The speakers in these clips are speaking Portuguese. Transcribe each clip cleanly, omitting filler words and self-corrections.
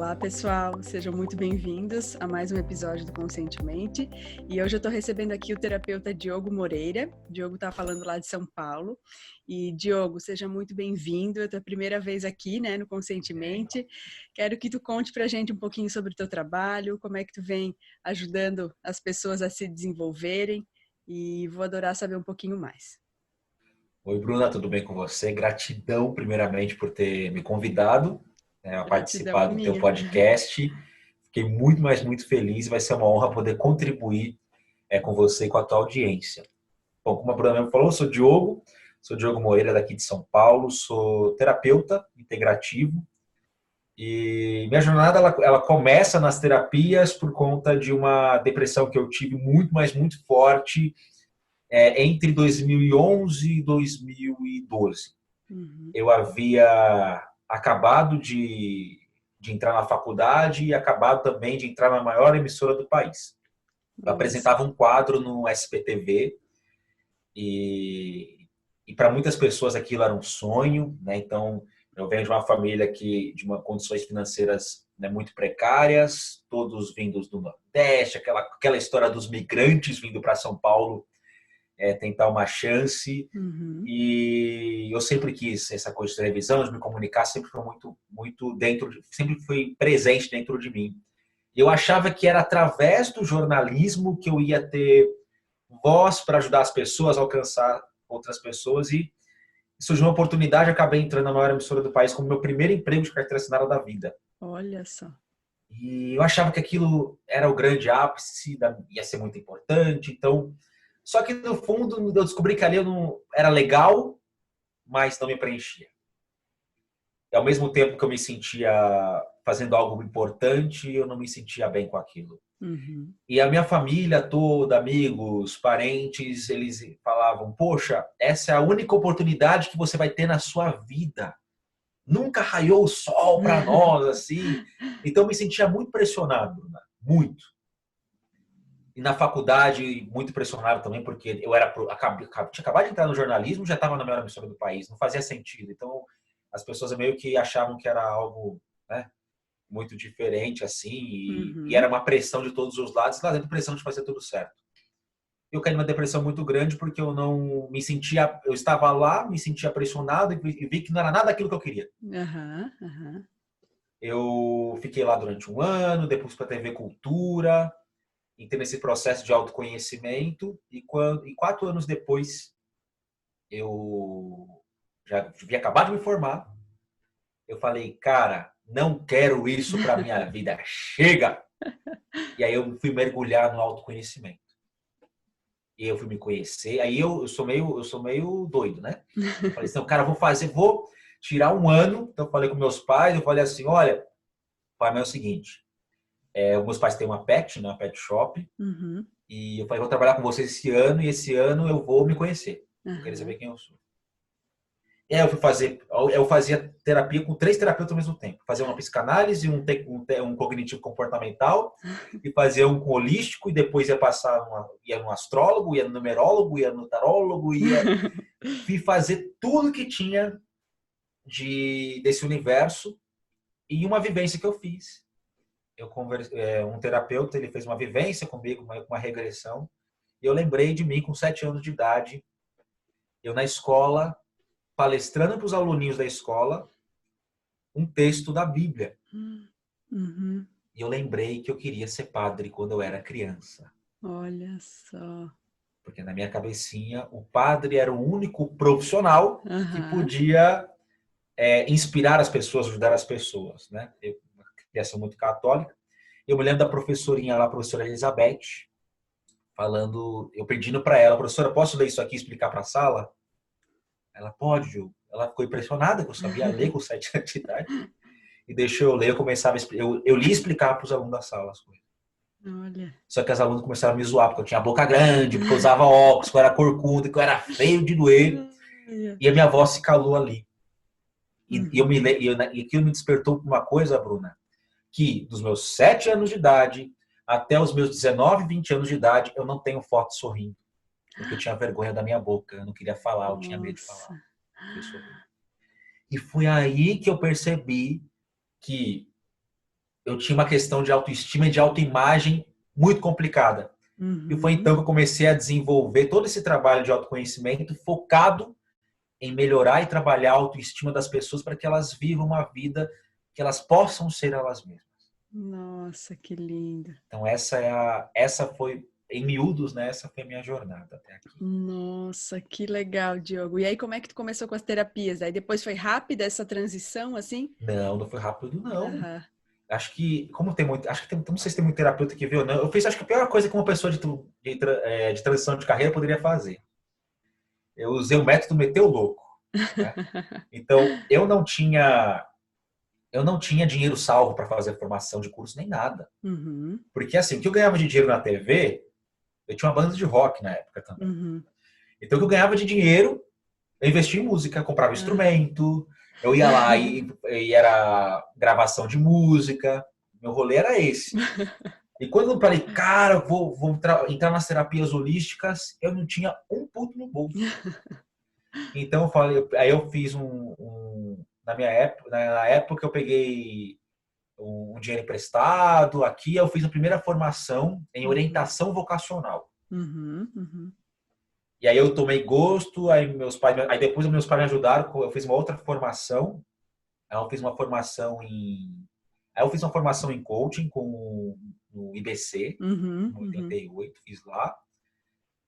Olá, pessoal! Sejam muito bem-vindos a mais um episódio do Conscientemente. E hoje eu estou recebendo aqui o terapeuta Diogo Moreira. Diogo está falando lá de São Paulo. E, Diogo, seja muito bem-vindo. É a tua primeira vez aqui, né, no Conscientemente. Quero que tu conte pra gente um pouquinho sobre o teu trabalho, como é que tu vem ajudando as pessoas a se desenvolverem. E vou adorar saber um pouquinho mais. Oi, Bruna, tudo bem com você? Gratidão, primeiramente, por ter me convidado, a Gratidão participar é do teu minha. podcast. Fiquei muito, mas muito feliz. Vai ser uma honra poder contribuir com você e com a tua audiência. Bom, como a Bruna mesmo falou, eu sou Diogo Moreira, daqui de São Paulo, sou terapeuta integrativo. E minha jornada ela começa nas terapias por conta de uma depressão que eu tive muito, mas muito forte entre 2011 e 2012. Uhum. Eu havia acabado de entrar na faculdade e acabado também de entrar na maior emissora do país. Eu Olha só. apresentava um quadro no SPTV e para muitas pessoas aquilo era um sonho, né? Então, eu venho de uma família de uma condições financeiras, né, muito precárias, todos vindos do Nordeste, aquela história dos migrantes vindo para São Paulo tentar uma chance. Uhum. E eu sempre quis essa coisa de televisão, de me comunicar, sempre foi muito sempre foi presente dentro de mim. Eu achava que era através do jornalismo que eu ia ter voz para ajudar as pessoas a alcançar outras pessoas, e surgiu uma oportunidade, acabei entrando na maior emissora do país como meu primeiro emprego de carteira assinada da vida. Olha só. E eu achava que aquilo era o grande ápice, ia ser muito importante. Então, só que no fundo eu descobri que ali eu não era legal, mas não me preenchia. E ao mesmo tempo que eu me sentia fazendo algo importante, eu não me sentia bem com aquilo. Uhum. E a minha família toda, amigos, parentes, eles falavam: poxa, essa é a única oportunidade que você vai ter na sua vida. Nunca raiou o sol para nós, assim. Então eu me sentia muito pressionado, Bruna, muito. E na faculdade, muito pressionado também, porque tinha acabado de entrar no jornalismo, já estava na maior emissora do país, não fazia sentido. Então, as pessoas meio que achavam que era algo, né, muito diferente, assim, e Uhum. era uma pressão de todos os lados, lá dentro pressão de fazer tudo certo. Eu caí numa depressão muito grande porque eu não me sentia, eu estava lá, me sentia pressionado e vi que não era nada aquilo que eu queria. Aham, aham. Eu fiquei lá durante um ano, depois para a TV Cultura, entrei nesse processo de autoconhecimento e 4 anos depois eu já havia acabado de me formar. Eu falei, cara, não quero isso para minha vida, chega! E aí eu fui mergulhar no autoconhecimento. E eu fui me conhecer. Aí eu sou meio doido, né? Eu falei assim, cara, vou tirar um ano. Então eu falei com meus pais, eu falei assim, olha, pai, mas é o seguinte, meus pais têm uma pet, né, uma pet shop. Uhum. E eu falei, vou trabalhar com vocês esse ano e esse ano eu vou me conhecer. Eu queria saber Aham. quem eu sou. E aí eu fazia terapia com 3 terapeutas ao mesmo tempo. Fazia uma psicanálise, um cognitivo comportamental, e fazia um com holístico, e depois ia no astrólogo, ia no numerólogo, ia no tarólogo, fui fazer tudo que tinha desse universo, e uma vivência que eu fiz. Um terapeuta, ele fez uma vivência comigo, uma regressão, e eu lembrei de mim com 7 anos de idade, eu na escola, palestrando para os aluninhos da escola, um texto da Bíblia. Uhum. E eu lembrei que eu queria ser padre quando eu era criança. Olha só. Porque na minha cabecinha, o padre era o único profissional que Aham. podia inspirar as pessoas, ajudar as pessoas. Né? Eu, uma criação muito católica. Eu me lembro da professorinha lá, a professora Elizabeth, falando, eu pedindo para ela, professora, posso ler isso aqui e explicar para a sala? Ela pode, Ju. Ela ficou impressionada que eu sabia ler com 7 anos de idade. E deixou eu ler, eu li e explicava para os alunos da sala as coisas. Olha. Só que as alunas começaram a me zoar, porque eu tinha a boca grande, porque eu usava óculos, que eu era corcunda, que eu era feio de doer. Olha. E a minha voz se calou ali. Uhum. E aquilo me despertou para uma coisa, Bruna, que dos meus 7 anos de idade até os meus 19, 20 anos de idade, eu não tenho foto sorrindo. Porque eu tinha vergonha da minha boca, eu não queria falar, eu tinha medo de falar. Nossa. Eu sorri. E foi aí que eu percebi que eu tinha uma questão de autoestima e de autoimagem muito complicada. E foi então que eu comecei a desenvolver todo esse trabalho de autoconhecimento focado em melhorar e trabalhar a autoestima das pessoas para que elas vivam uma vida que elas possam ser elas mesmas. Nossa, que lindo. Então essa foi, em miúdos, né? Essa foi a minha jornada até aqui. Nossa, que legal, Diogo. E aí, como é que tu começou com as terapias? Aí depois foi rápida essa transição, assim? Não foi rápido, não. Aham. Acho que, como tem muito, acho que tem, não sei se tem muito terapeuta que vê ou não, eu fiz, acho que a pior coisa que uma pessoa de transição de carreira poderia fazer. Eu usei o método meter o louco, né? Então, eu não tinha dinheiro salvo para fazer formação de curso nem nada. Uhum, Porque assim, o que eu ganhava de dinheiro na TV, eu tinha uma banda de rock na época também. uhum. Então, o que eu ganhava de dinheiro, eu investia em música, comprava instrumento, eu ia lá e era gravação de música, meu rolê era esse. E quando eu falei, cara, vou entrar nas terapias holísticas, eu não tinha um puto no bolso. Então eu falei, aí eu fiz na época eu peguei um dinheiro emprestado, aqui eu fiz a primeira formação em orientação vocacional. Uhum, uhum. E aí eu tomei gosto, aí depois meus pais me ajudaram, eu fiz uma outra formação, aí eu fiz uma formação em coaching no IBC, Uhum, no uhum, 88, fiz lá.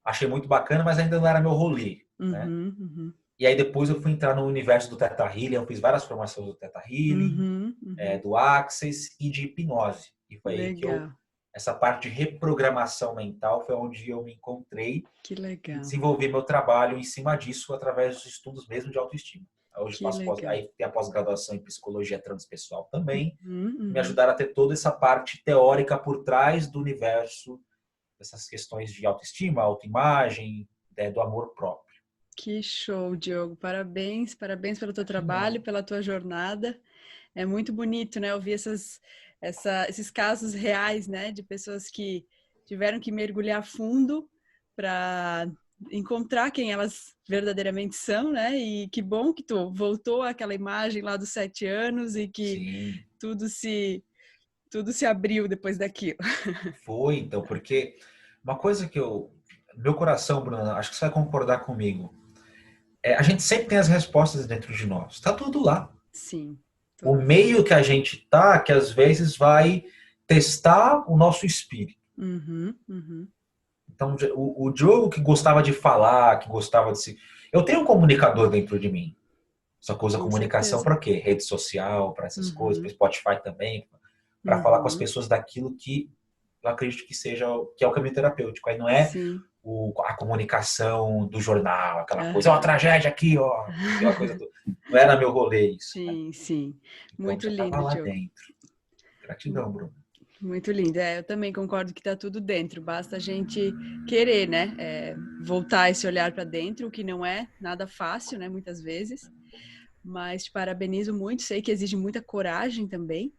Achei muito bacana, mas ainda não era meu rolê, né? uhum, uhum, E aí depois eu fui entrar no universo do Theta Healing, eu fiz várias formações do Theta Healing, uhum, uhum. do Access e de hipnose. E foi aí que Legal, essa parte de reprogramação mental foi onde eu me encontrei que e legal, desenvolvi meu trabalho em cima disso através dos estudos mesmo de autoestima. Hoje que legal. aí tem a pós-graduação em psicologia transpessoal também, Uhum, que me uhum. ajudaram a ter toda essa parte teórica por trás do universo dessas questões de autoestima, autoimagem, do amor próprio. Que show, Diogo. Parabéns, parabéns pelo teu trabalho, Gratidão. pela tua jornada. É muito bonito, né? Ouvir esses casos reais, né? De pessoas que tiveram que mergulhar fundo para encontrar quem elas verdadeiramente são, né? E que bom que tu voltou àquela imagem lá dos 7 anos e que Sim, tudo se, tudo se abriu depois daquilo. foi então, porque uma coisa que meu coração, Bruna, acho que você vai concordar comigo, a gente sempre tem as respostas dentro de nós, está tudo lá. Sim, O total. meio que a gente tá, que às vezes vai testar o nosso espírito. Uhum, uhum. Então, o Diogo que gostava de falar, que gostava de se. Eu tenho um comunicador dentro de mim. Só que usa Com comunicação certeza. para quê? Rede social, para essas coisas, para Uhum, Spotify também, para falar com as uhum. pessoas daquilo que eu acredito que é o caminho terapêutico. Aí não é Sim. a comunicação do jornal, aquela coisa, é uma Aham. tragédia aqui, ó, aquela coisa do. Não era meu rolê isso, né? Sim, sim. Então Muito já estava lindo, lá Diogo. dentro. Gratidão, Bruno. Muito lindo. Eu também concordo que está tudo dentro. Basta a gente querer, né? Voltar esse olhar para dentro, o que não é nada fácil, né? Muitas vezes. Mas te parabenizo muito. Sei que exige muita coragem também.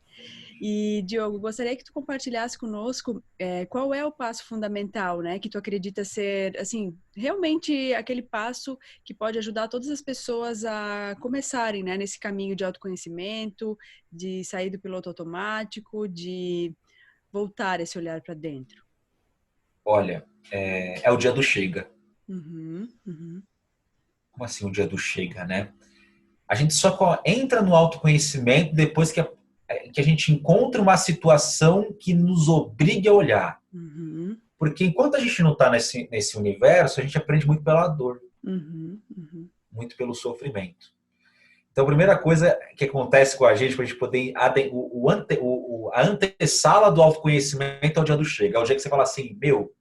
E, Diogo, gostaria que tu compartilhasse conosco qual é o passo fundamental, né, que tu acredita ser, assim, realmente aquele passo que pode ajudar todas as pessoas a começarem, né, nesse caminho de autoconhecimento, de sair do piloto automático, de voltar esse olhar para dentro. Olha, é o dia do chega. Uhum, uhum. Como assim o dia do chega, né? A gente só entra no autoconhecimento depois que a gente encontra uma situação que nos obrigue a olhar. Uhum, Porque enquanto a gente não está nesse universo, a gente aprende muito pela dor, uhum, uhum. muito pelo sofrimento. Então, a primeira coisa que acontece com a gente, para a gente poder. A antessala do autoconhecimento é o dia do chega. É o dia que você fala assim: meu,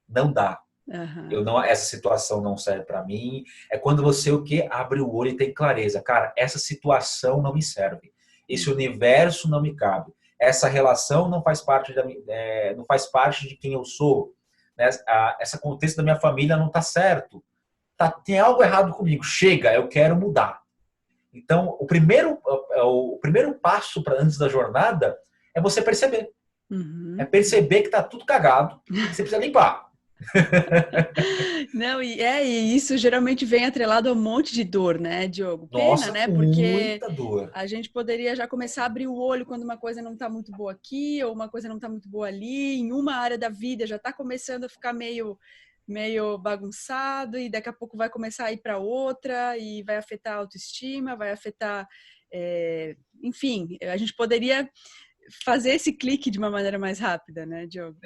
não dá. Aham. Essa situação não serve para mim. É quando você o quê? Abre o olho e tem clareza. Cara, essa situação não me serve. Esse Uhum. universo não me cabe. Essa relação não faz parte não faz parte de quem eu sou. Né? Esse contexto da minha família não está certo. Tem algo errado comigo. Chega, eu quero mudar. Então, o primeiro passo para antes da jornada é você perceber. É Uhum. perceber que está tudo cagado e que você precisa limpar. Não, e isso geralmente vem atrelado a um monte de dor, né, Diogo? Pena, Nossa, né? Porque muita dor. a gente poderia já começar a abrir o olho quando uma coisa não está muito boa aqui, ou uma coisa não está muito boa ali, em uma área da vida já está começando a ficar meio bagunçado, e daqui a pouco vai começar a ir para outra, e vai afetar a autoestima, vai afetar. Enfim, a gente poderia fazer esse clique de uma maneira mais rápida, né, Diogo?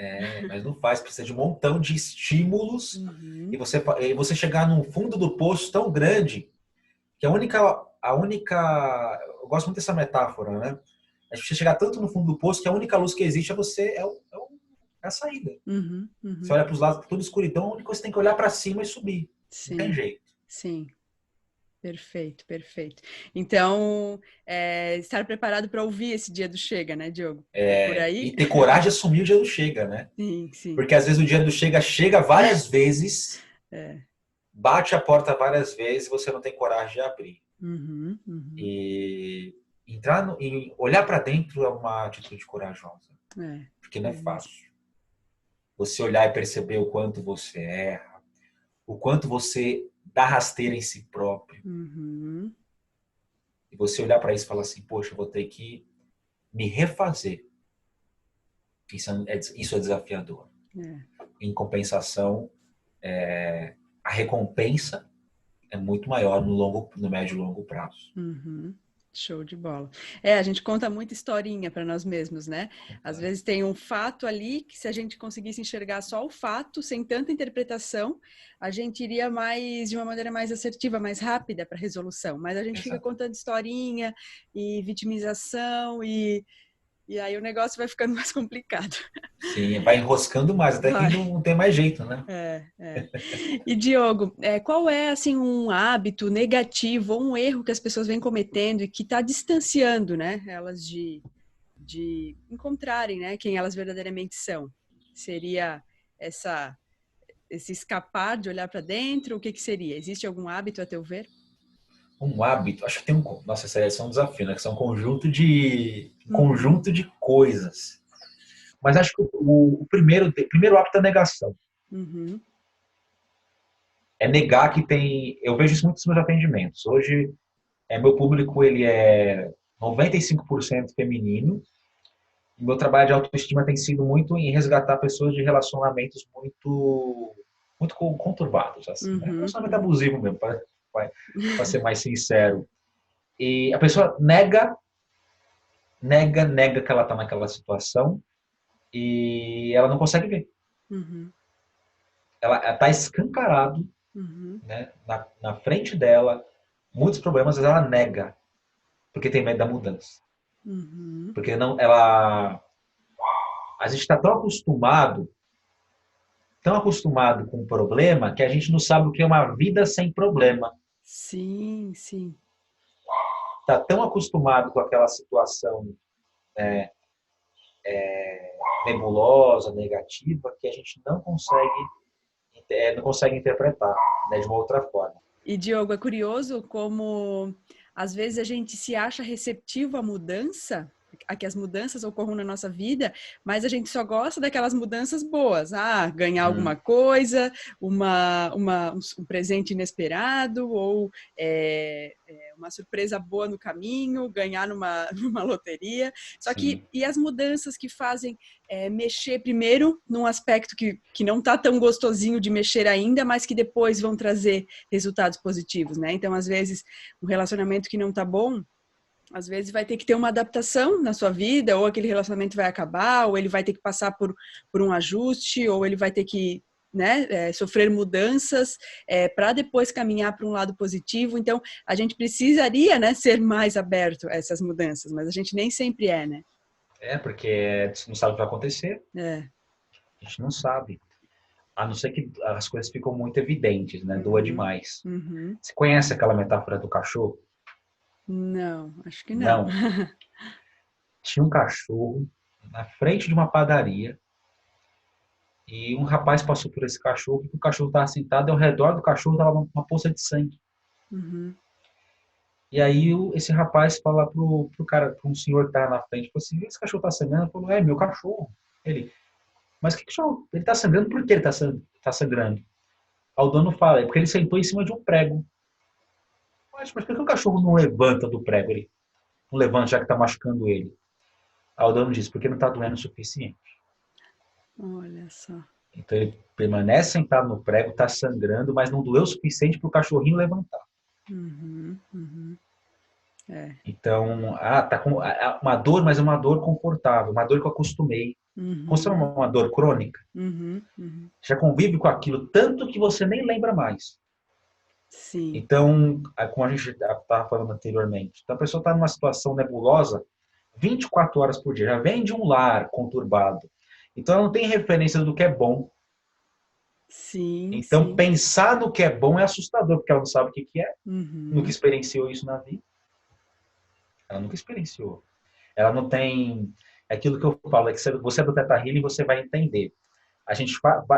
Mas não faz, precisa de um montão de estímulos e Uhum, você chegar num fundo do poço tão grande que eu gosto muito dessa metáfora, né? A gente chegar tanto no fundo do poço que a única luz que existe é você, é a saída. uhum, Você uhum. olha para os lados, tudo escuridão, a única coisa que você tem que olhar para cima e subir. Não tem Sim, jeito. sim. Perfeito, perfeito. Então, estar preparado para ouvir esse dia do chega, né, Diogo? É por E aí? ter coragem de assumir o dia do chega, né? Sim, sim. Porque às vezes o dia do chega chega várias vezes, É. bate a porta várias vezes e você não tem coragem de abrir. Uhum, uhum. E e olhar para dentro é uma atitude corajosa, porque não É é mesmo. fácil. Você olhar e perceber o quanto você erra, o quanto você dá rasteira em si próprio. Uhum. E você olhar para isso e falar assim, poxa, eu vou ter que me refazer. Isso é desafiador. É. Em compensação, a recompensa é muito maior no médio e longo prazo. Uhum. Show de bola. A gente conta muita historinha para nós mesmos, né? Às vezes tem um fato ali que, se a gente conseguisse enxergar só o fato, sem tanta interpretação, a gente iria de uma maneira mais assertiva, mais rápida para a resolução. Mas a gente fica Exato. contando historinha e vitimização, e aí o negócio vai ficando mais complicado. Sim, vai enroscando mais, até que Vai. não tem mais jeito, né? É. E Diogo, qual é assim um hábito negativo ou um erro que as pessoas vêm cometendo e que está distanciando, né, elas de encontrarem, né, quem elas verdadeiramente são? Seria essa esse escapar de olhar para dentro? O que que seria? Existe algum hábito a teu ver? Um hábito, acho que tem um. Nossa, essa é um desafio, né? Que são um Uhum, conjunto de coisas. Mas acho que o primeiro hábito é a negação. uhum, É negar que tem. Eu vejo isso muito nos meus atendimentos. Hoje, meu público ele é 95% feminino. E meu trabalho de autoestima tem sido muito em resgatar pessoas de relacionamentos muito conturbados, assim, né? uhum, Relacionamento uhum, abusivo mesmo, para ser mais sincero. E a pessoa nega que ela está naquela situação e ela não consegue ver. uhum, Ela está escancarado, uhum, né, na frente dela muitos problemas, mas ela nega porque tem medo da mudança. uhum. Porque não, ela, a gente está tão acostumado com o problema que a gente não sabe o que é uma vida sem problema. Sim, sim. Está tão acostumado com aquela situação nebulosa, negativa, que a gente não consegue interpretar, né, de uma outra forma. E Diogo, é curioso como às vezes a gente se acha receptivo à mudança, a que as mudanças ocorram na nossa vida, mas a gente só gosta daquelas mudanças boas. Ah, ganhar alguma Hum, coisa, um presente inesperado, ou uma surpresa boa no caminho, ganhar numa loteria. Só que, sim. e as mudanças que fazem mexer primeiro num aspecto que não está tão gostosinho de mexer ainda, mas que depois vão trazer resultados positivos, né? Então, às vezes, um relacionamento que não tá bom, às vezes vai ter que ter uma adaptação na sua vida, ou aquele relacionamento vai acabar, ou ele vai ter que passar por um ajuste, ou ele vai ter que, né, sofrer mudanças para depois caminhar para um lado positivo. Então, a gente precisaria, né, ser mais aberto a essas mudanças, mas a gente nem sempre é, né? Porque você não sabe o que vai acontecer, É. a gente não sabe. A não ser que as coisas ficam muito evidentes, né? Doa Uhum, demais. uhum. Você conhece aquela metáfora do cachorro? Não, acho que não. Não. Tinha um cachorro na frente de uma padaria e um rapaz passou por esse cachorro e o cachorro estava sentado e ao redor do cachorro estava uma poça de sangue. Uhum, E aí esse rapaz fala pro cara, para um senhor que estava na frente, falou assim, esse cachorro está sangrando? Ele falou, é meu cachorro. Ele, Mas que cachorro? Ele tá sangrando, por que ele tá sangrando? Aí o dono fala, é porque ele sentou em cima de um prego. Mas por que o cachorro não levanta do prego? Ele não levanta, já que tá machucando ele. Aí o dono diz, porque não tá doendo o suficiente. Olha só. Então ele permanece sentado no prego, tá sangrando, mas não doeu o suficiente para o cachorrinho levantar. Uhum, uhum. É. Então, tá com uma dor, mas é uma dor confortável, uma dor que eu acostumei. Como se é Uhum, uma dor crônica, uhum, uhum. já convive com aquilo tanto que você nem lembra mais. Sim. Então, como a gente estava falando anteriormente, então a pessoa está numa situação nebulosa 24 horas por dia, já vem de um lar conturbado. Então, ela não tem referência do que é bom. Sim, Então, sim. pensar no que é bom é assustador, porque ela não sabe o que é, nunca Uhum. experienciou isso na vida. Ela nunca experienciou. Ela não tem. É aquilo que eu falo, é que você é do Teta Healing, você vai entender.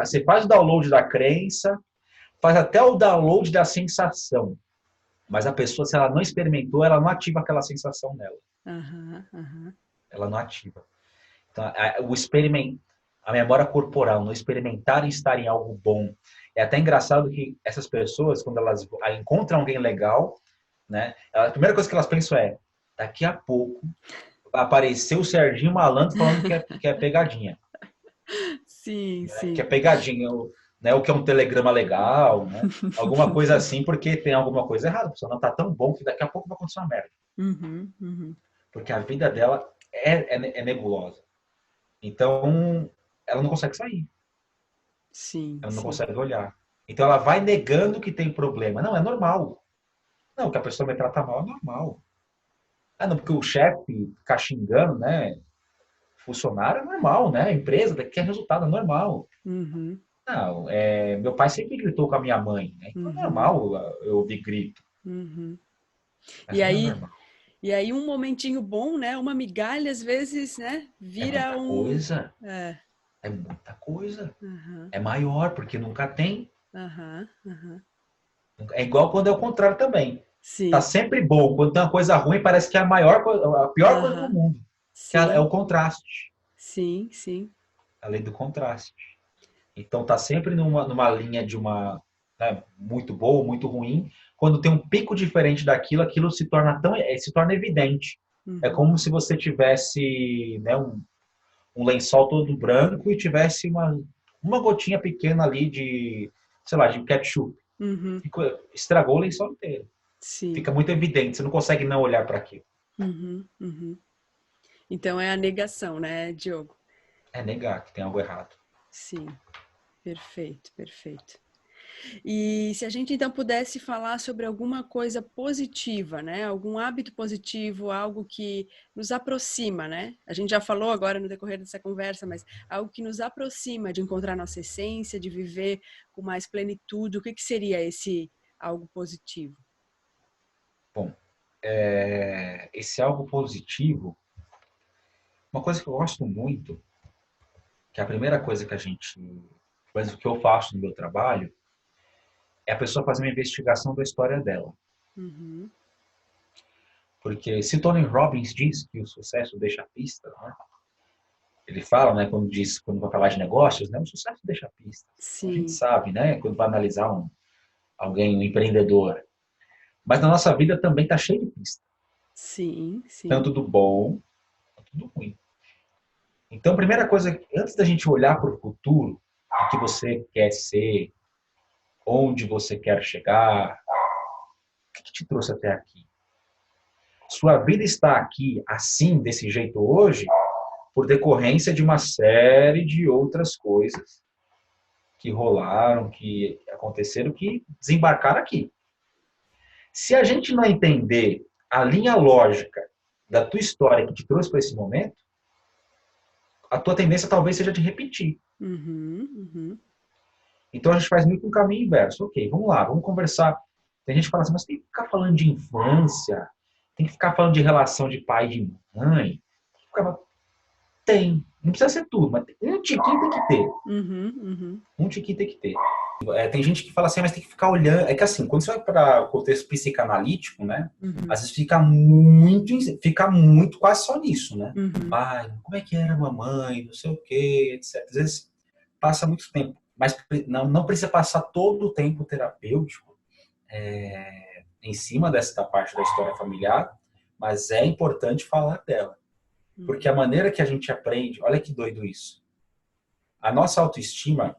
Você faz o download da crença, faz até o download da sensação. Mas a pessoa, se ela não experimentou, ela não ativa aquela sensação nela. Aham, aham. Ela não ativa. Então, a memória corporal, no experimentar e estar em algo bom. É até engraçado que essas pessoas, quando elas encontram alguém legal, né, a primeira coisa que elas pensam é: daqui a pouco vai aparecer o Serginho Malandro falando que é pegadinha. Sim, Né, que é sim. pegadinha, né, o que é um telegrama legal, né, alguma coisa assim, porque tem alguma coisa errada. A pessoa não está tão bom que daqui a pouco vai acontecer uma merda. Uhum, uhum. Porque a vida dela é nebulosa. Então, ela não consegue sair. Sim, Ela não sim. consegue olhar. Então, ela vai negando que tem problema. Não, é normal. Não, que a pessoa me trata mal é normal. Ah, não, porque o chefe ficar xingando, né? Funcionário é normal, né? A empresa quer resultado, é normal. Uhum, Não, meu pai sempre gritou com a minha mãe, né? Então é uhum, normal eu ouvir grito. uhum. Mas E não é aí, normal. e aí um momentinho bom, né? Uma migalha às vezes, né? É Vira muita um. coisa. É. É muita coisa. Aham, É maior, porque nunca tem. aham, aham. É igual quando é o contrário também. Tá Sim. sempre bom. Quando tem uma coisa ruim, parece que é a pior coisa do Aham. mundo. Que é o Sim, contraste. sim, sim. A lei do contraste. Então tá sempre numa linha de uma, né, muito boa, muito ruim. Quando tem um pico diferente daquilo, aquilo se torna evidente. É Uhum, como se você tivesse, né, um lençol todo branco e tivesse uma gotinha pequena ali de, sei lá, de ketchup. uhum. Estragou o lençol inteiro. Sim. Fica muito evidente, você não consegue não olhar para aquilo. Uhum, uhum. Então é a negação, né, Diogo? É negar que tem algo errado. Sim. Perfeito, perfeito. E se a gente então pudesse falar sobre alguma coisa positiva, né? Algum hábito positivo, algo que nos aproxima, né? A gente já falou agora no decorrer dessa conversa, mas algo que nos aproxima de encontrar nossa essência, de viver com mais plenitude, o que que seria esse algo positivo? Bom, esse algo positivo, uma coisa que eu gosto muito, que é a primeira coisa que a gente, mas o que eu faço no meu trabalho, é a pessoa fazer uma investigação da história dela. Uhum, Porque se Tony Robbins diz que o sucesso deixa pista, né? Ele fala, né, quando vai falar de negócios, né, o sucesso deixa pista. Então a gente sim, sabe, né, quando vai analisar alguém, um empreendedor. Mas na nossa vida também está cheio de pista, sim, tanto sim. do bom quanto do ruim. Então, a primeira coisa, antes da gente olhar para o futuro, o que você quer ser, onde você quer chegar, o que te trouxe até aqui? Sua vida está aqui assim, desse jeito hoje, por decorrência de uma série de outras coisas que rolaram, que aconteceram, que desembarcaram aqui. Se a gente não entender a linha lógica da tua história que te trouxe para esse momento, a tua tendência talvez seja de repetir. Uhum, uhum. Então a gente faz meio que um caminho inverso. Ok, vamos lá, vamos conversar. Tem gente que fala assim, mas tem que ficar falando de infância, tem que ficar falando de relação de pai e de mãe. Tem. Não precisa ser tudo, mas um tiquinho tem que ter. Uhum, uhum, Um tiquinho tem que ter. Tem gente que fala assim, mas tem que ficar olhando. É que assim, quando você vai para o contexto psicanalítico, né? uhum, Às vezes fica muito quase só nisso, né? uhum, Pai, como é que era a mamãe, não sei o quê, etc. Às vezes passa muito tempo, mas não precisa passar todo o tempo terapêutico em cima dessa parte da história familiar, mas é importante falar dela. Porque a maneira que a gente aprende, olha que doido isso. A nossa autoestima,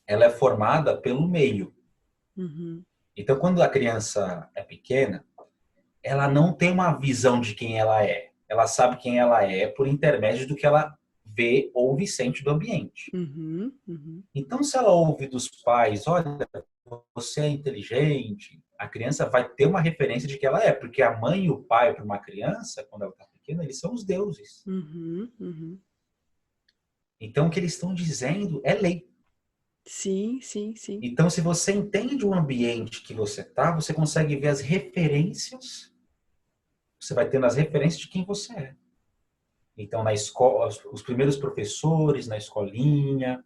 ela é formada pelo meio. Uhum. Então, quando a criança é pequena, ela não tem uma visão de quem ela é. Ela sabe quem ela é por intermédio do que ela vê, ouve e sente do ambiente. Uhum. Uhum. Então, se ela ouve dos pais, olha, você é inteligente, a criança vai ter uma referência de que ela é, porque a mãe e o pai para uma criança, quando ela está pequena, eles são os deuses. Uhum. Uhum. Então, o que eles estão dizendo é lei. Sim, sim, sim. Então, se você entende o ambiente que você está, você consegue ver as referências, você vai tendo as referências de quem você é. Então, na escola, os primeiros professores, na escolinha,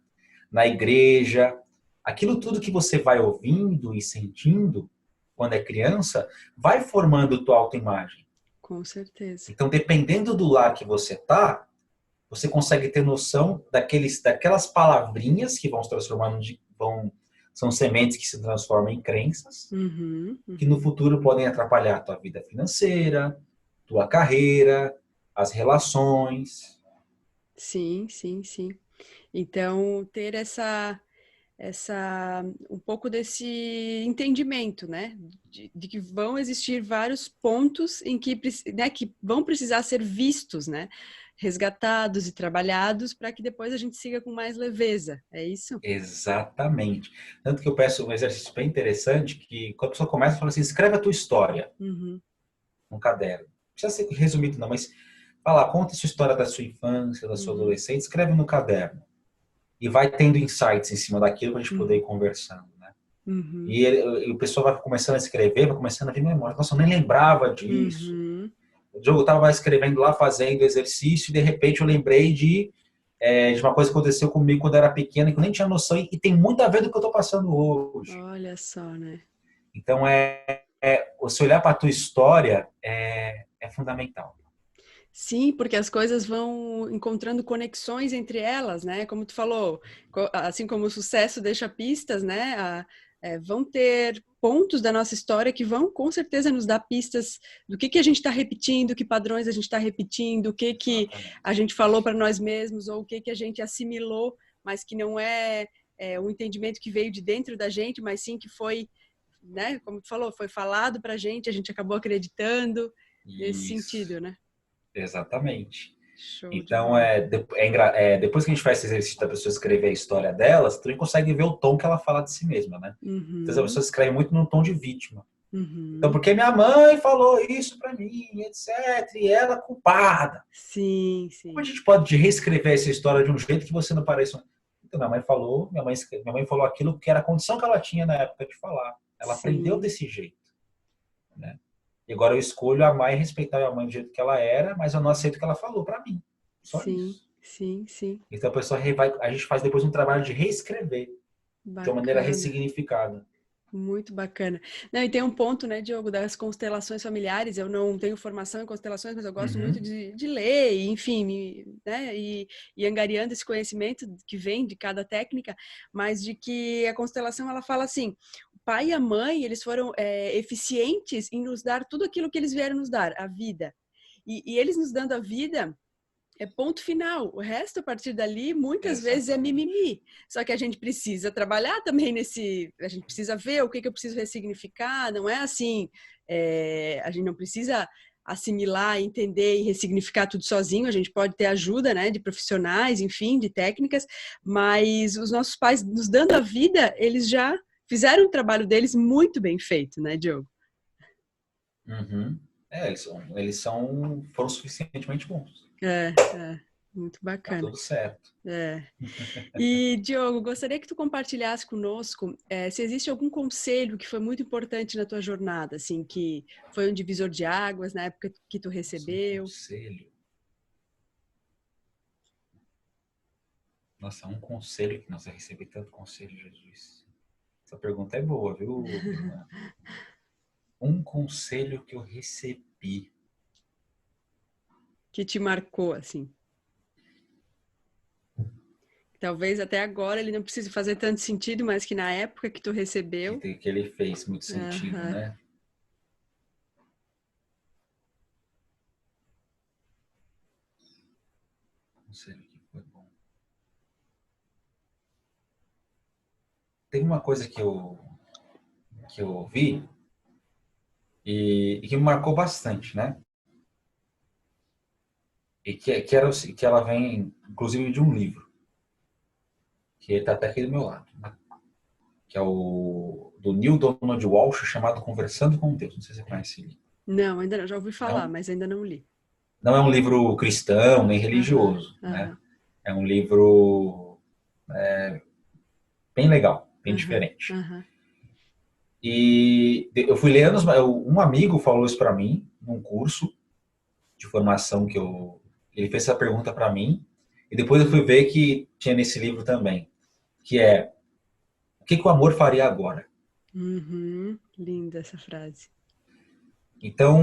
na igreja, aquilo tudo que você vai ouvindo e sentindo quando é criança, vai formando tua autoimagem. Com certeza. Então, dependendo do lar que você tá, você consegue ter noção daquelas palavrinhas que vão se transformando são sementes que se transformam em crenças, Uhum. que no Uhum. futuro podem atrapalhar a tua vida financeira, tua carreira, as relações. Sim, sim, sim. Então, ter um pouco desse entendimento, né, de que vão existir vários pontos em que, né, que vão precisar ser vistos, né, resgatados e trabalhados para que depois a gente siga com mais leveza. É isso? Exatamente. Tanto que eu peço um exercício bem interessante, que quando a pessoa começa, fala assim, escreve a tua história Uhum. num caderno. Não precisa ser resumido não, mas fala, conta a sua história da sua infância, da sua Uhum. adolescência, escreve no caderno. E vai tendo insights em cima daquilo para a gente poder ir Uhum. conversando, né? Uhum. E o pessoal vai começando a escrever, vai começando a vir memória. Nossa, eu nem lembrava disso. Uhum. O Diogo estava escrevendo lá, fazendo exercício, e de repente eu lembrei de uma coisa que aconteceu comigo quando eu era pequeno, que eu nem tinha noção, e tem muito a ver do que eu estou passando hoje. Olha só, né? Então, você olhar para a tua história é fundamental. Sim, porque as coisas vão encontrando conexões entre elas, né? Como tu falou, assim como o sucesso deixa pistas, né? Vão ter pontos da nossa história que vão com certeza nos dar pistas do que a gente está repetindo, que padrões a gente está repetindo, o que Exatamente. a gente falou para nós mesmos, ou o que a gente assimilou, mas que não é um entendimento que veio de dentro da gente, mas sim que foi, né? Como tu falou, foi falado para a gente acabou acreditando nesse Isso, sentido, né? exatamente. Show de Então, bola. depois que a gente faz esse exercício da pessoa escrever a história dela, você também consegue ver o tom que ela fala de si mesma, né? Então, a pessoa Uhum, escreve muito no tom de vítima. Então, uhum. porque minha mãe falou isso pra mim, etc, e ela é culpada. Sim, Como a sim, gente pode reescrever essa história de um jeito que você não pareça... Então, minha mãe falou aquilo porque era a condição que ela tinha na época de falar. Ela aprendeu sim, desse jeito, né? E agora eu escolho amar e respeitar a minha mãe do jeito que ela era, mas eu não aceito o que ela falou pra mim. Só sim, isso. sim, sim. Então a gente faz depois um trabalho de reescrever de uma maneira Bacana. ressignificada. Muito bacana. Não, e tem um ponto, né, Diogo, das constelações familiares. Eu não tenho formação em constelações, mas eu gosto muito Uhum. de ler, e, enfim, né, e angariando esse conhecimento que vem de cada técnica, mas de que a constelação, ela fala assim, o pai e a mãe, eles foram eficientes em nos dar tudo aquilo que eles vieram nos dar, a vida. E eles nos dando a vida, é ponto final. O resto, a partir dali, muitas vezes é Exatamente. mimimi. Só que a gente precisa trabalhar também nesse. A gente precisa ver o que eu preciso ressignificar. Não é assim. A gente não precisa assimilar, entender e ressignificar tudo sozinho. A gente pode ter ajuda, né, de profissionais, enfim, de técnicas. Mas os nossos pais, nos dando a vida, eles já fizeram o trabalho deles muito bem feito, né, Diogo? Uhum. Foram suficientemente bons. Muito Tá bacana. tudo certo. É. E, Diogo, gostaria que tu compartilhasse conosco se existe algum conselho que foi muito importante na tua jornada, assim, que foi um divisor de águas na época que tu Nossa, um recebeu. conselho. Nossa, um conselho que nós recebi tanto conselho, Jesus. Essa pergunta é boa, viu, Bruna? Um conselho que eu recebi. Que te marcou, assim. Talvez até agora ele não precise fazer tanto sentido, mas que na época que tu recebeu... Que ele fez muito sentido, Aham. né? Não sei o que foi bom. Tem uma coisa que eu vi e que me marcou bastante, né? E que ela vem, inclusive, de um livro, que está até aqui do meu lado, né? Que é o do Neil Donald Walsh, chamado Conversando com Deus. Não sei se você conhece ele. Não, ainda não. Já ouvi falar, Não, mas ainda não li. não é um livro cristão nem Aham, religioso, né? aham, É um livro bem legal, bem aham, diferente. aham. E eu fui ler um amigo falou isso para mim num curso de formação ele fez essa pergunta para mim e depois eu fui ver que tinha nesse livro também, que é o que o amor faria agora? Uhum. Linda essa frase. Então,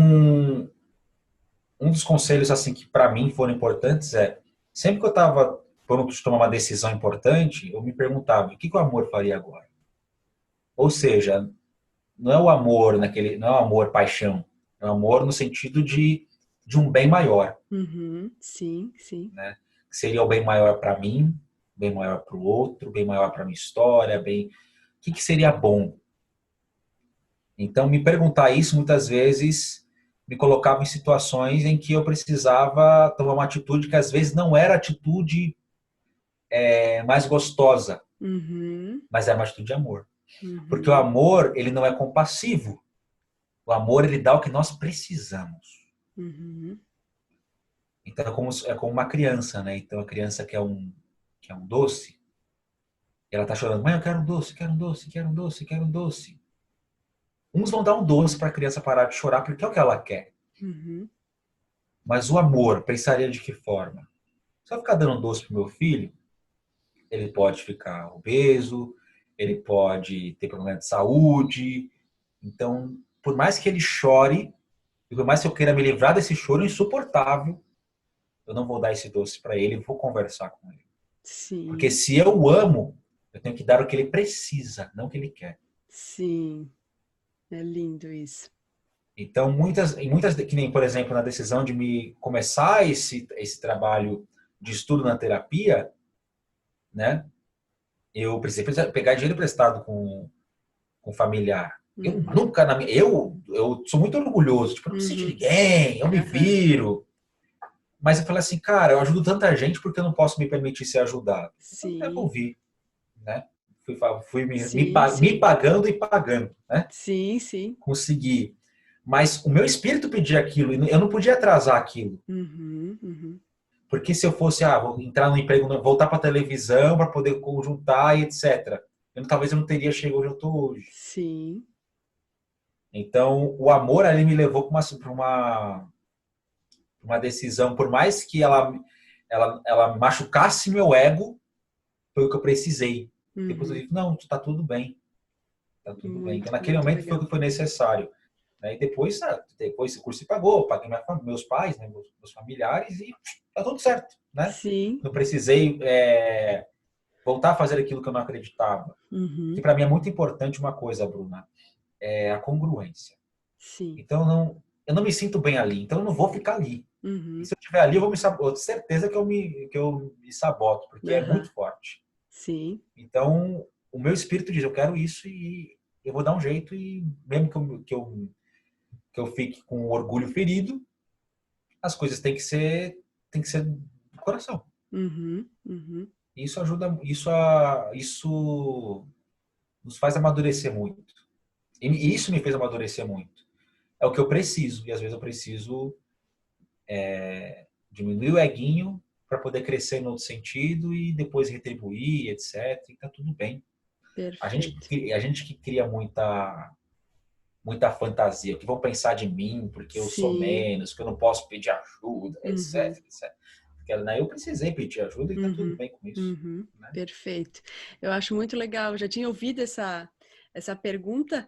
um dos conselhos assim que para mim foram importantes é sempre que eu estava pronto de tomar uma decisão importante, eu me perguntava o que o amor faria agora? Ou seja, não é o amor não é o amor paixão, é o amor no sentido de um bem maior, Uhum. Sim, sim. né? Que seria o bem maior para mim, bem maior para o outro, bem maior para minha história, o que seria bom? Então, me perguntar isso muitas vezes me colocava em situações em que eu precisava tomar uma atitude que às vezes não era a atitude mais gostosa, Uhum. mas é uma atitude de amor. Porque o Uhum. amor, ele não é compassivo. O amor, ele dá o que nós precisamos. Uhum. Então, é como uma criança, né? Então, a criança quer um doce, e ela tá chorando, mãe, eu quero um doce, quero um doce, quero um doce, quero um doce. Uns vão dar um doce para a criança parar de chorar, porque é o que ela quer. Uhum. Mas o amor, pensaria de que forma? Se eu ficar dando um doce pro meu filho, ele pode ficar obeso, ele pode ter problema de saúde. Então, por mais que ele chore, e por mais que eu queira me livrar desse choro insuportável, eu não vou dar esse doce para ele, vou conversar com ele. Porque Sim, se eu o amo, eu tenho que dar o que ele precisa, não o que ele quer. sim. É lindo isso. Então, que nem, por exemplo, na decisão de me começar esse trabalho de estudo na terapia, né? Eu precisei pegar dinheiro emprestado com familiar. Eu Uhum. nunca eu sou muito orgulhoso, tipo, eu não preciso de Uhum. ninguém, eu me Aham. viro. Mas eu falei assim, cara, eu ajudo tanta gente porque eu não posso me permitir ser ajudado. Então eu Sim, devolvi, né? Fui sim, me sim. pagando e pagando, né? Sim, sim. Consegui. Mas o meu espírito pedia aquilo, e eu não podia atrasar aquilo. Uhum. Uhum. Porque se eu fosse, vou entrar no emprego, voltar para a televisão para poder conjuntar e etc. Talvez eu não teria chegado onde eu estou hoje. Sim. Então, o amor ali me levou para uma decisão, por mais que ela machucasse meu ego, foi o que eu precisei. Depois eu Uhum. disse, não, tá tudo bem, tá tudo bem. Então, Muito, naquele muito momento foi o legal. que foi necessário. Né? E depois o curso se pagou, paguei meus pais, né, meus familiares e tá tudo certo. Né? Sim. Não precisei voltar a fazer aquilo que eu não acreditava. Que Uhum. para mim é muito importante uma coisa, Bruna, é a congruência. Sim. Então, eu não me sinto bem ali, então eu não vou ficar ali. E Uhum. se eu estiver ali, eu vou me sabotar. Eu tenho certeza que eu me saboto, porque é Aham. muito forte. Sim. Então, o meu espírito diz, eu quero isso e eu vou dar um jeito e mesmo que eu fique com o orgulho ferido, as coisas têm que ser do coração. Uhum. Uhum. Isso ajuda, isso nos faz amadurecer muito. E isso me fez amadurecer muito. É o que eu preciso, e às vezes eu preciso diminuir o eguinho para poder crescer no outro sentido e depois retribuir, etc. E tá tudo bem. Perfeito. A gente que cria muita fantasia, o que vão pensar de mim porque eu sou Sim. menos, que eu não posso pedir ajuda, Uhum. etc, etc. Porque, né, eu precisei pedir ajuda e tá tudo Uhum. bem com isso. Uhum. Né? Perfeito. Eu acho muito legal. Eu já tinha ouvido essa pergunta.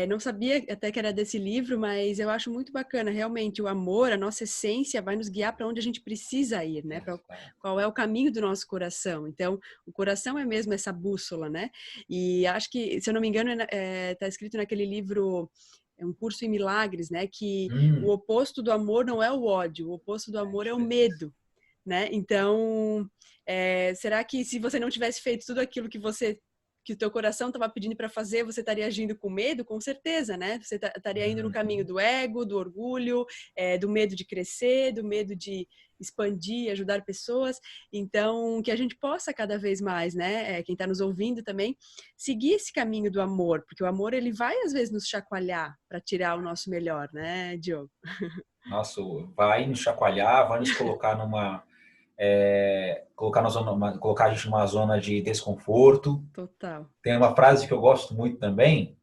Não sabia até que era desse livro, mas eu acho muito bacana. Realmente, o amor, a nossa essência, vai nos guiar para onde a gente precisa ir, né? Pra qual é o caminho do nosso coração. Então, o coração é mesmo essa bússola, né? E acho que, se eu não me engano, está escrito naquele livro, Um Curso em Milagres, né? Que o oposto do amor não é o ódio, o oposto do amor é o medo, né? Então, será que se você não tivesse feito tudo aquilo que o teu coração estava pedindo para fazer, você estaria agindo com medo? Com certeza, né? Você estaria indo no caminho do ego, do orgulho, do medo de crescer, do medo de expandir, ajudar pessoas. Então, que a gente possa cada vez mais, né? Quem está nos ouvindo também, seguir esse caminho do amor, porque o amor, ele vai às vezes nos chacoalhar para tirar o nosso melhor, né, Diogo? Nossa, vai nos chacoalhar, vai nos colocar colocar a gente numa zona de desconforto. Total. Tem uma frase que eu gosto muito também,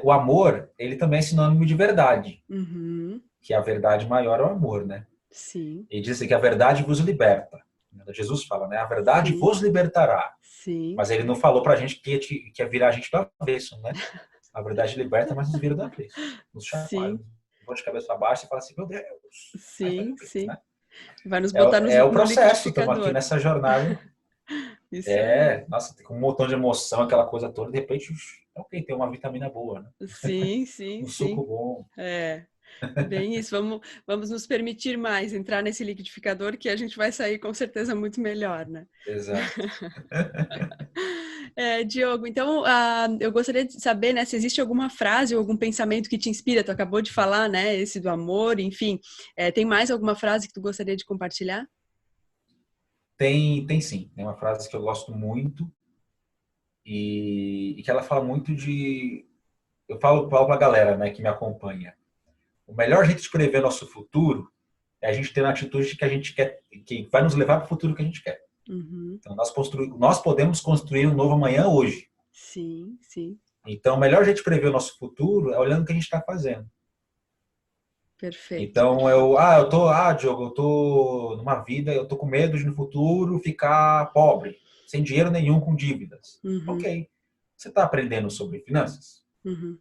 o amor, ele também é sinônimo de verdade, Uhum. que a verdade maior é o amor, né? Sim. E diz que a verdade vos liberta. Jesus fala, né? A verdade Sim. vos libertará. Sim. Mas ele não falou pra gente que ia virar a gente do avesso, né? A verdade liberta, mas nos vira do avesso. Nos chacoalha, Sim. nos de cabeça para baixo e fala assim, meu Deus, vai pra Sim, frente, sim. né? Vai nos botar É o no processo, estamos aqui liquidificador. nessa jornada. Isso aí. Nossa, tem um montão de emoção, aquela coisa toda, de repente, ok, tem uma vitamina boa, né? Sim, sim, Um suco sim. bom. Bem isso. Vamos nos permitir mais entrar nesse liquidificador que a gente vai sair com certeza muito melhor, né? Exato. Diogo, então eu gostaria de saber, né, se existe alguma frase ou algum pensamento que te inspira. Tu acabou de falar, né, esse do amor, enfim. Tem mais alguma frase que tu gostaria de compartilhar? Tem sim. Tem uma frase que eu gosto muito e que ela fala muito de... Eu falo para a galera, né, que me acompanha. O melhor jeito de prever nosso futuro é a gente ter uma atitude que a gente quer, que vai nos levar para o futuro que a gente quer. Uhum. Então, nós podemos construir um novo amanhã hoje. Sim, sim. Então, o melhor jeito de prever o nosso futuro é olhando o que a gente está fazendo. Perfeito. Então, Diogo, eu tô numa vida, eu tô com medo de no futuro ficar pobre, sem dinheiro nenhum, com dívidas. Uhum, Ok. Você está aprendendo sobre finanças? uhum.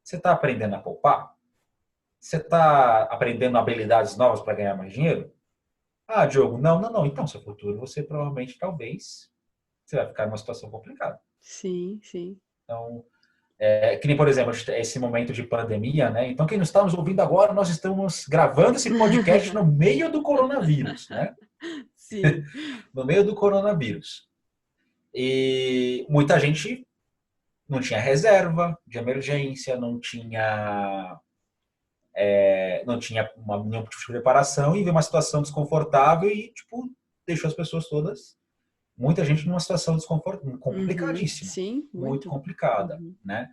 Você está aprendendo a poupar? Você está aprendendo habilidades novas para ganhar mais dinheiro? Ah, Diogo, não. Então, seu futuro, você provavelmente, talvez, você vai ficar numa situação complicada. Sim, sim. Então, que nem, por exemplo, esse momento de pandemia, né? Então, quem não está nos ouvindo agora, nós estamos gravando esse podcast no meio do coronavírus, né? Sim. No meio do coronavírus. E muita gente não tinha reserva de emergência, não tinha nenhum tipo de preparação e veio uma situação desconfortável e, tipo, deixou as pessoas todas, muita gente numa situação Uhum. complicadíssima, Sim, muito muito. complicada, Uhum. né?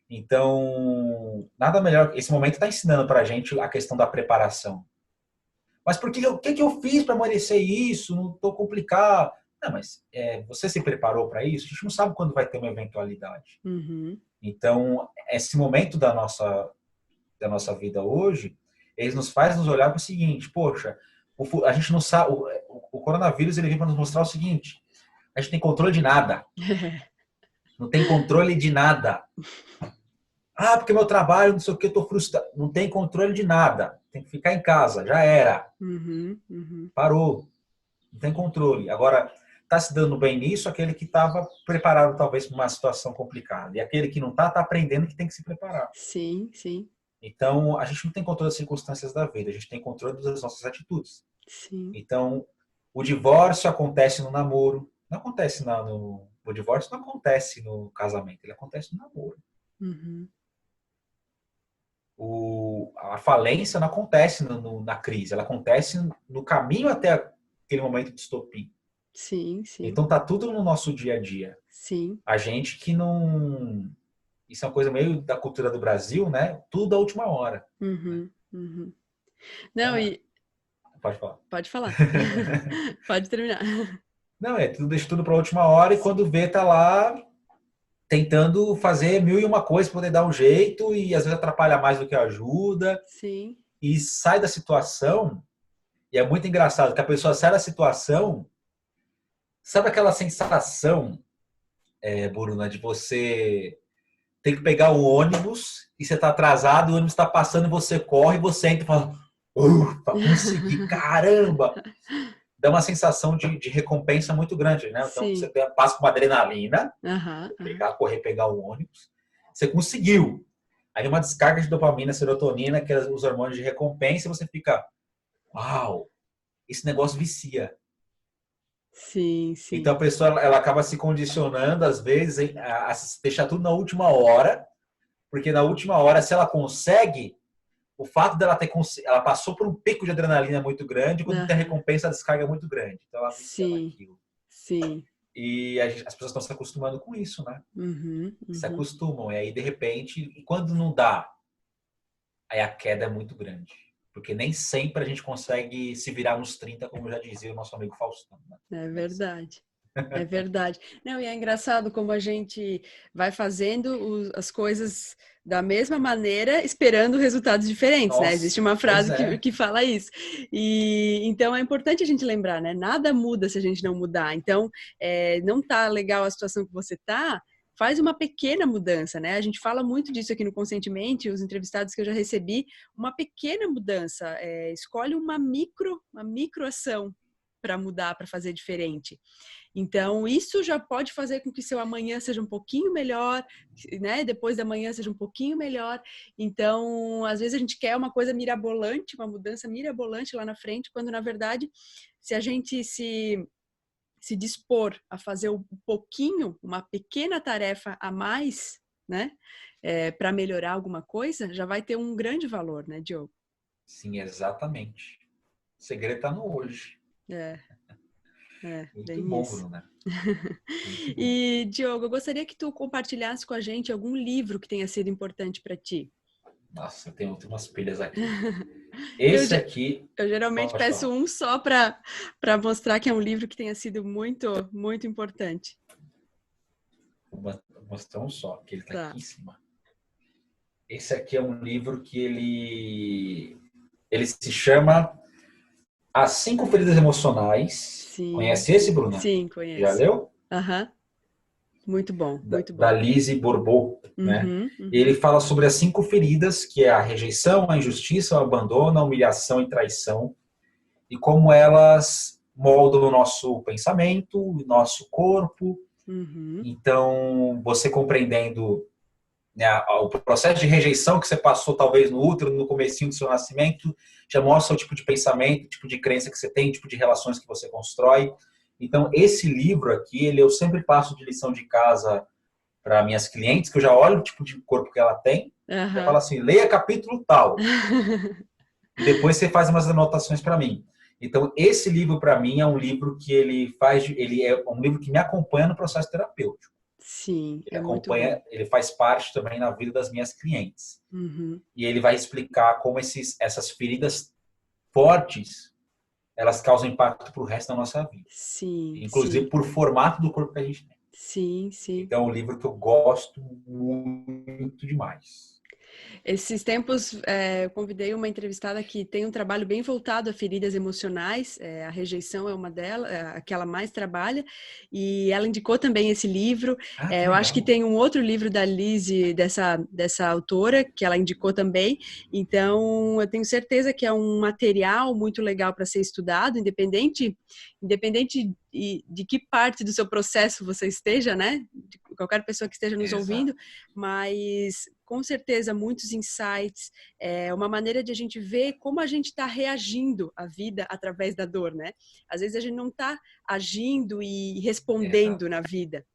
Então, nada melhor. Esse momento está ensinando para a gente a questão da preparação. Mas o que eu fiz para merecer isso? Não estou complicado. Não, mas você se preparou para isso? A gente não sabe quando vai ter uma eventualidade. Uhum. Então, esse momento da nossa vida hoje, eles nos faz nos olhar para o seguinte: poxa, a gente não sabe. O coronavírus ele vem para nos mostrar o seguinte: a gente tem controle de nada. Não tem controle de nada. Ah, porque meu trabalho, não sei o que, eu tô frustrado. Não tem controle de nada. Tem que ficar em casa. Já era. Uhum. Uhum. Parou. Não tem controle. Agora, está se dando bem nisso aquele que estava preparado talvez para uma situação complicada. E aquele que não está aprendendo que tem que se preparar. Sim, sim, Então, a gente não tem controle das circunstâncias da vida. A gente tem controle das nossas atitudes. sim. Então, o divórcio acontece no namoro. Não acontece o divórcio não acontece no casamento. Ele acontece no namoro. Uhum. A falência não acontece na crise, ela acontece no caminho até aquele momento de estopim. Sim, sim, Então tá tudo no nosso dia a dia. sim. A gente que não... Isso é uma coisa meio da cultura do Brasil, né? Tudo à última hora. Né? Uhum. Uhum. Não, Então, e pode falar. pode falar. Pode terminar. Não, deixa tudo para a última hora e Sim, quando vê, tá lá tentando fazer mil e uma coisa para poder dar um jeito e às vezes atrapalha mais do que ajuda sim. e sai da situação. E é muito engraçado que a pessoa sai da situação. Sabe aquela sensação Bruna, de você ter que pegar o ônibus e você está atrasado, o ônibus está passando e você corre, você entra e fala, ufa, consegui, caramba! Dá uma sensação de recompensa muito grande, né? Então você Sim. passa com uma adrenalina, Aham, aham. correr, pegar o ônibus, você conseguiu. Aí uma descarga de dopamina, serotonina, que é os hormônios de recompensa, e você fica, uau, esse negócio vicia. Sim, Então sim. a pessoa ela acaba se condicionando, às vezes, a deixar tudo na última hora, porque na última hora, se ela consegue, o fato dela ela passou por um pico de adrenalina muito grande, quando tem a Aham. recompensa, a descarga é muito grande. Então ela vicia Sim, naquilo. sim. E as pessoas estão se acostumando com isso, né? Uhum, Se uhum. acostumam. E aí, de repente, e quando não dá, aí a queda é muito grande. Porque nem sempre a gente consegue se virar nos 30, como já dizia o nosso amigo Faustão. Né? É Nem sempre. verdade. É verdade. Não, e é engraçado como a gente vai fazendo as coisas da mesma maneira, esperando resultados diferentes, né? Existe Nossa, uma pois frase é. que fala isso. E então é importante a gente lembrar, né? Nada muda se a gente não mudar. Então, não tá legal a situação que você tá, faz uma pequena mudança, né? A gente fala muito disso aqui no Conscientemente, os entrevistados que eu já recebi, uma pequena mudança. Escolhe uma micro ação para mudar, para fazer diferente. Então, isso já pode fazer com que seu amanhã seja um pouquinho melhor, né? Depois da manhã seja um pouquinho melhor. Então, às vezes a gente quer uma coisa mirabolante, uma mudança mirabolante lá na frente, quando na verdade, se a gente se dispor a fazer um pouquinho, uma pequena tarefa a mais, né? Para melhorar alguma coisa, já vai ter um grande valor, né, Diogo? Sim, exatamente. O segredo está no hoje. É, Muito bem bom, isso. Bruna. Muito bom. E, Diogo, eu gostaria que tu compartilhasse com a gente algum livro que tenha sido importante para ti. Nossa, tem umas pilhas aqui. Eu, Esse aqui, eu geralmente pode peço falar. um só para mostrar que é um livro que tenha sido muito, muito importante. Vou mostrar um só, que ele está Tá. aqui em cima. Esse aqui é um livro que ele se chama As Cinco Feridas Emocionais. Sim, Conhece esse, Bruna? sim, Já conheço. leu? Aham. Muito bom, muito Da bom. Lise Bourbeau, né? Uhum, E ele uhum, fala sobre as cinco feridas, que é a rejeição, a injustiça, o abandono, a humilhação e traição, e como elas moldam o nosso pensamento, o nosso corpo. uhum. Então, você compreendendo, né, o processo de rejeição que você passou talvez no útero, no comecinho do seu nascimento, já mostra o tipo de pensamento, o tipo de crença que você tem, o tipo de relações que você constrói. Então, esse livro aqui, eu sempre passo de lição de casa para minhas clientes, que eu já olho o tipo de corpo que ela tem, já falo Aham. assim, leia capítulo tal, e depois você faz umas anotações para mim. Então, esse livro, para mim, é um livro que ele é um livro que me acompanha no processo terapêutico. Sim, Ele é muito bom. acompanha, ele faz parte também na vida das minhas clientes. Uhum. E ele vai explicar como essas feridas fortes, elas causam impacto para o resto da nossa vida. Sim, Inclusive sim, por formato do corpo que a gente tem. sim, sim. Então, é um livro que eu gosto muito demais. Esses tempos, eu convidei uma entrevistada que tem um trabalho bem voltado a feridas emocionais, a rejeição é uma delas, a que ela mais trabalha, e ela indicou também esse livro. Ah, que Eu acho que legal. tem um outro livro da Lise, dessa autora, que ela indicou também, então eu tenho certeza que é um material muito legal para ser estudado, independente de que parte do seu processo você esteja, né? De qualquer pessoa que esteja nos ouvindo, Exato. mas com certeza muitos insights, uma maneira de a gente ver como a gente está reagindo à vida através da dor, né? Às vezes a gente não está agindo e respondendo Exato. na vida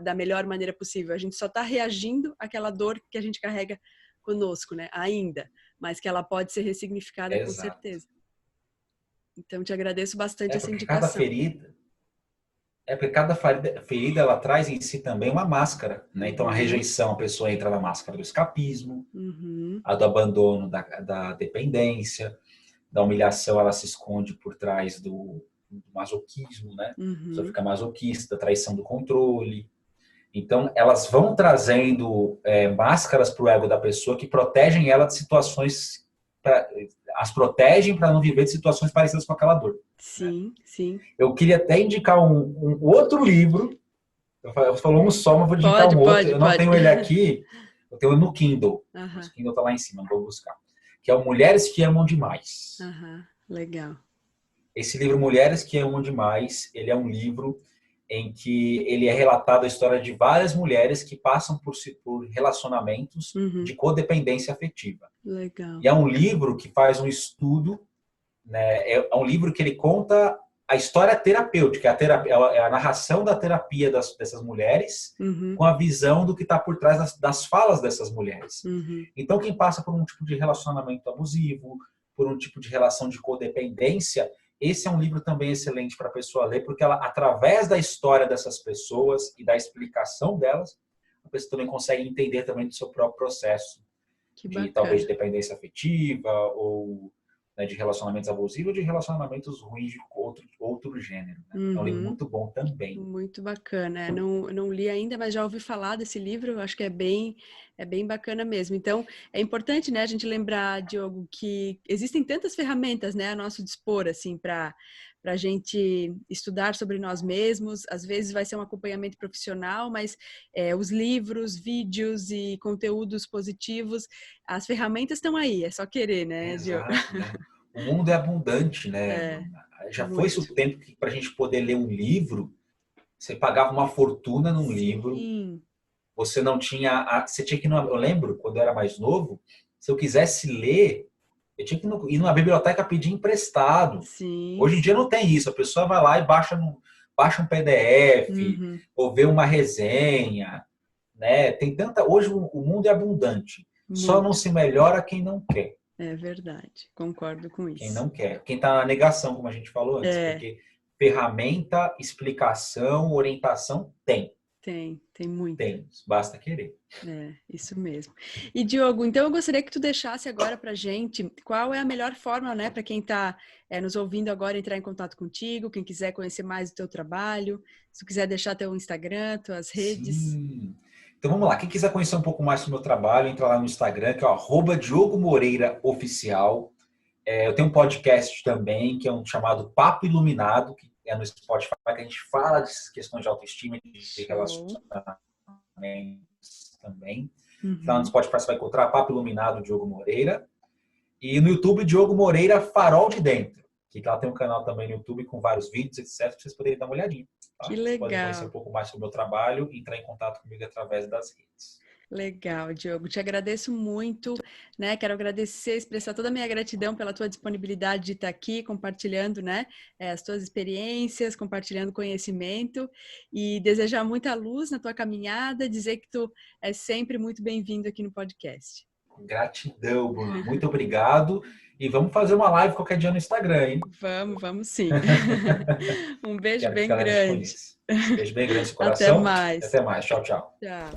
da melhor maneira possível, a gente só está reagindo àquela dor que a gente carrega conosco, né? Ainda, mas que ela pode ser ressignificada com Exato. certeza. Então, te agradeço bastante essa Porque cada indicação. ferida, porque cada ferida ela traz em si também uma máscara, né? Então a Uhum, rejeição, a pessoa entra na máscara do escapismo, uhum, a do abandono, da dependência, da humilhação, ela se esconde por trás do masoquismo, né? A pessoa uhum. fica masoquista, traição do controle. Então, elas vão trazendo máscaras para o ego da pessoa que protegem ela de situações, as protegem para não viver de situações parecidas com aquela dor. Né? Sim, sim. Eu queria até indicar um outro livro Você falou um só, mas vou digitar um outro. Eu não tenho ele aqui, eu tenho no Kindle. O Kindle tá lá em cima, não vou buscar. Que é o Mulheres que Amam Demais. Legal. Esse livro, Mulheres que Amam Demais, ele é um livro em que ele é relatado a história de várias mulheres que passam por relacionamentos de codependência afetiva. Legal. E é um livro que faz um estudo, né? É um livro que ele conta a história terapêutica, é a narração da terapia dessas mulheres com a visão do que está por trás das falas dessas mulheres. Então, quem passa por um tipo de relacionamento abusivo, por um tipo de relação de codependência, esse é um livro também excelente para a pessoa ler, porque ela, através da história dessas pessoas e da explicação delas, a pessoa também consegue entender também do seu próprio processo de talvez de dependência afetiva ou, né, de relacionamentos abusivos ou de relacionamentos ruins de outro gênero. Né? É um livro muito bom também. Muito bacana. Não li ainda, mas já ouvi falar desse livro. Acho que é bem bacana mesmo. Então, é importante, né, a gente lembrar, Diogo, que existem tantas ferramentas, né, a nosso dispor, assim, para a gente estudar sobre nós mesmos. Às vezes vai ser um acompanhamento profissional, mas os livros, vídeos e conteúdos positivos, as ferramentas estão aí, é só querer, né, Diogo? Exato, né? O mundo é abundante, né? Já foi-se o tempo que para a gente poder ler um livro, você pagava uma fortuna num livro, você não tinha... Você tinha que ir eu lembro, quando eu era mais novo, se eu quisesse ler, eu tinha que ir numa biblioteca pedir emprestado. Hoje em dia não tem isso, a pessoa vai lá e baixa um PDF, ou vê uma resenha, né? Tem tanta... Hoje o mundo é abundante, só não se melhora quem não quer. É verdade, concordo com isso. Quem não quer. Quem está na negação, como a gente falou antes. Porque ferramenta, explicação, orientação, tem. Tem muito. Tem, basta querer. Isso mesmo. E, Diogo, então eu gostaria que tu deixasse agora pra gente qual é a melhor forma, né, para quem está nos ouvindo agora entrar em contato contigo, quem quiser conhecer mais do teu trabalho, se tu quiser deixar teu Instagram, tuas redes. Sim. Então vamos lá, quem quiser conhecer um pouco mais sobre o meu trabalho, entra lá no Instagram, que é @DiogoMoreiraOficial. Eu tenho um podcast também, que é um chamado Papo Iluminado, que é no Spotify, que a gente fala dessas questões de autoestima e de relacionamentos também. Então, no Spotify você vai encontrar Papo Iluminado Diogo Moreira. E no YouTube, Diogo Moreira Farol de Dentro, que lá tem um canal também no YouTube com vários vídeos, etc, para vocês poderem dar uma olhadinha. Tá? Que legal. Vocês podem conhecer um pouco mais sobre o meu trabalho e entrar em contato comigo através das redes. Legal, Diogo. Te agradeço muito, né? Quero agradecer, expressar toda a minha gratidão pela tua disponibilidade de estar aqui compartilhando, né, as tuas experiências, compartilhando conhecimento e desejar muita luz na tua caminhada, dizer que tu é sempre muito bem-vindo aqui no podcast. Gratidão, Bruno. Muito obrigado. E vamos fazer uma live qualquer dia no Instagram, hein? Vamos sim. Um beijo bem grande. Beijo bem grande no coração. Até mais. Até mais. Tchau, tchau. Tchau.